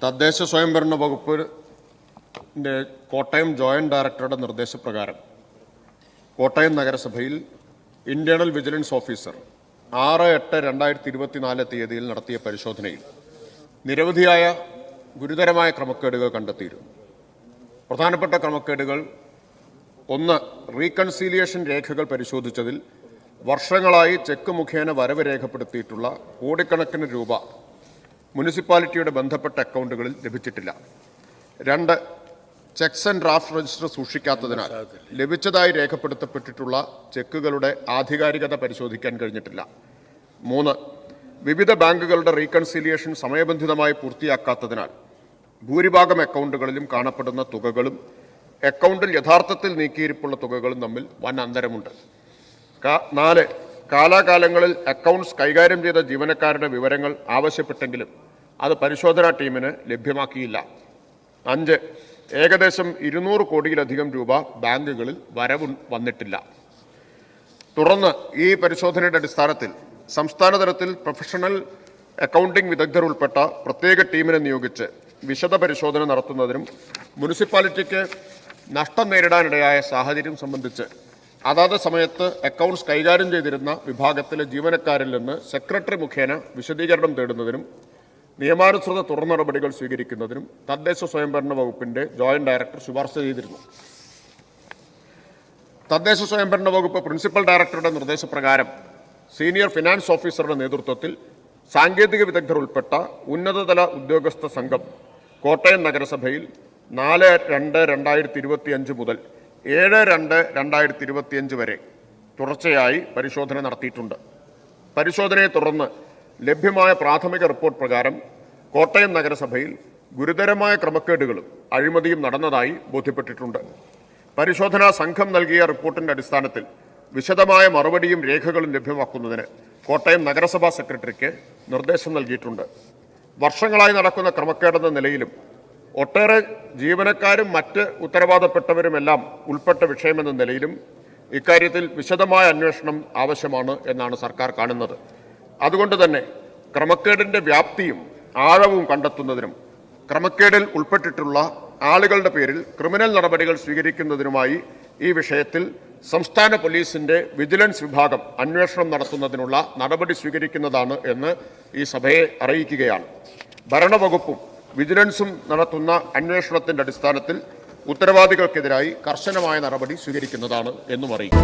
തദ്ദേശ സ്വയംഭരണ വകുപ്പിൻ്റെ കോട്ടയം ജോയിന്റ് ഡയറക്ടറുടെ നിർദ്ദേശപ്രകാരം കോട്ടയം നഗരസഭയിൽ ഇന്റേണൽ വിജിലൻസ് ഓഫീസർ 6/8/2024 തീയതിയിൽ നടത്തിയ പരിശോധനയിൽ നിരവധിയായ ഗുരുതരമായ ക്രമക്കേടുകൾ കണ്ടെത്തിയിരുന്നു. പ്രധാനപ്പെട്ട ക്രമക്കേടുകൾ: ഒന്ന്, റീകൺസീലിയേഷൻ രേഖകൾ പരിശോധിച്ചതിൽ വർഷങ്ങളായി ചെക്ക് മുഖേന വരവ് രേഖപ്പെടുത്തിയിട്ടുള്ള കോടിക്കണക്കിന് രൂപ മുനിസിപ്പാലിറ്റിയുടെ ബന്ധപ്പെട്ട അക്കൗണ്ടുകളിൽ ലഭിച്ചിട്ടില്ല. 2, ചെക്സ് ആൻഡ് ഡ്രാഫ്റ്റ് രജിസ്റ്റർ സൂക്ഷിക്കാത്തതിനാൽ ലഭിച്ചതായി രേഖപ്പെടുത്തപ്പെട്ടിട്ടുള്ള ചെക്കുകളുടെ ആധികാരികത പരിശോധിക്കാൻ കഴിഞ്ഞിട്ടില്ല. 3, വിവിധ ബാങ്കുകളുടെ റീകൺസീലിയേഷൻ സമയബന്ധിതമായി പൂർത്തിയാക്കാത്തതിനാൽ ഭൂരിഭാഗം അക്കൗണ്ടുകളിലും കാണപ്പെടുന്ന തുകകളും അക്കൗണ്ടിൽ യഥാർത്ഥത്തിൽ നീക്കിയിരിപ്പുള്ള തുകകളും തമ്മിൽ വൻ അന്തരമുണ്ട്. 4, കാലാകാലങ്ങളിൽ അക്കൗണ്ട്സ് കൈകാര്യം ചെയ്ത ജീവനക്കാരുടെ വിവരങ്ങൾ ആവശ്യപ്പെട്ടെങ്കിലും അത് പരിശോധനാ ടീമിന് ലഭ്യമാക്കിയില്ല. 5, ഏകദേശം 200 കോടിയിലധികം രൂപ ബാങ്കുകളിൽ വരവ് വന്നിട്ടില്ല. തുടർന്ന് ഈ പരിശോധനയുടെ അടിസ്ഥാനത്തിൽ സംസ്ഥാന തലത്തിൽ പ്രൊഫഷണൽ അക്കൗണ്ടിംഗ് വിദഗ്ധർ ഉൾപ്പെട്ട പ്രത്യേക ടീമിനെ നിയോഗിച്ച് വിശദ പരിശോധന നടത്തുന്നതിനും മുനിസിപ്പാലിറ്റിക്ക് നഷ്ടം നേരിടാനിടയായ സാഹചര്യം സംബന്ധിച്ച് അതാത് സമയത്ത് അക്കൗണ്ട്സ് കൈകാര്യം ചെയ്തിരുന്ന വിഭാഗത്തിലെ ജീവനക്കാരിൽ നിന്ന് സെക്രട്ടറി മുഖേന വിശദീകരണം തേടുന്നതിനും നിയമാനുസൃത തുടർ നടപടികൾ സ്വീകരിക്കുന്നതിനും തദ്ദേശ സ്വയംഭരണ വകുപ്പിന്റെ ജോയിന്റ് ഡയറക്ടർ ശുപാർശ ചെയ്തിരുന്നു. തദ്ദേശ സ്വയംഭരണ വകുപ്പ് പ്രിൻസിപ്പൽ ഡയറക്ടറുടെ നിർദ്ദേശപ്രകാരം സീനിയർ ഫിനാൻസ് ഓഫീസറുടെ നേതൃത്വത്തിൽ സാങ്കേതിക വിദഗ്ധർ ഉൾപ്പെട്ട ഉന്നതതല ഉദ്യോഗസ്ഥ സംഘം കോട്ടയം നഗരസഭയിൽ 4/2/2025 മുതൽ 7/2/2025 വരെ തുടർച്ചയായി പരിശോധന നടത്തിയിട്ടുണ്ട്. പരിശോധനയെ തുടർന്ന് ലഭ്യമായ പ്രാഥമിക റിപ്പോർട്ട് പ്രകാരം കോട്ടയം നഗരസഭയിൽ ഗുരുതരമായ ക്രമക്കേടുകളും അഴിമതിയും നടന്നതായി ബോധ്യപ്പെട്ടിട്ടുണ്ട്. പരിശോധനാ സംഘം നൽകിയ റിപ്പോർട്ടിന്റെ അടിസ്ഥാനത്തിൽ വിശദമായ മറുപടിയും രേഖകളും ലഭ്യമാക്കുന്നതിന് കോട്ടയം നഗരസഭാ സെക്രട്ടറിക്ക് നിർദ്ദേശം നൽകിയിട്ടുണ്ട്. വർഷങ്ങളായി നടക്കുന്ന ക്രമക്കേടെന്ന നിലയിലും ഒട്ടേറെ ജീവനക്കാരും മറ്റ് ഉത്തരവാദപ്പെട്ടവരുമെല്ലാം ഉൾപ്പെട്ട വിഷയമെന്ന നിലയിലും ഇക്കാര്യത്തിൽ വിശദമായ അന്വേഷണം ആവശ്യമാണ് എന്നാണ് സർക്കാർ കാണുന്നത്. അതുകൊണ്ട് തന്നെ ക്രമക്കേടിന്റെ വ്യാപ്തിയും ആഴവും കണ്ടെത്തുന്നതിനും ക്രമക്കേടിൽ ഉൾപ്പെട്ടിട്ടുള്ള ആളുകളുടെ പേരിൽ ക്രിമിനൽ നടപടികൾ സ്വീകരിക്കുന്നതിനുമായി ഈ വിഷയത്തിൽ സംസ്ഥാന പോലീസിന്റെ വിജിലൻസ് വിഭാഗം അന്വേഷണം നടത്തുന്നതിനുള്ള നടപടി സ്വീകരിക്കുന്നതാണ് എന്ന് ഈ സഭയെ അറിയിക്കുകയാണ്. ഭരണവകുപ്പും വിജിലൻസും നടത്തുന്ന അന്വേഷണത്തിന്റെ അടിസ്ഥാനത്തിൽ ഉത്തരവാദികൾക്കെതിരായി കർശനമായ നടപടി സ്വീകരിക്കുന്നതാണ് എന്നും അറിയിക്കും.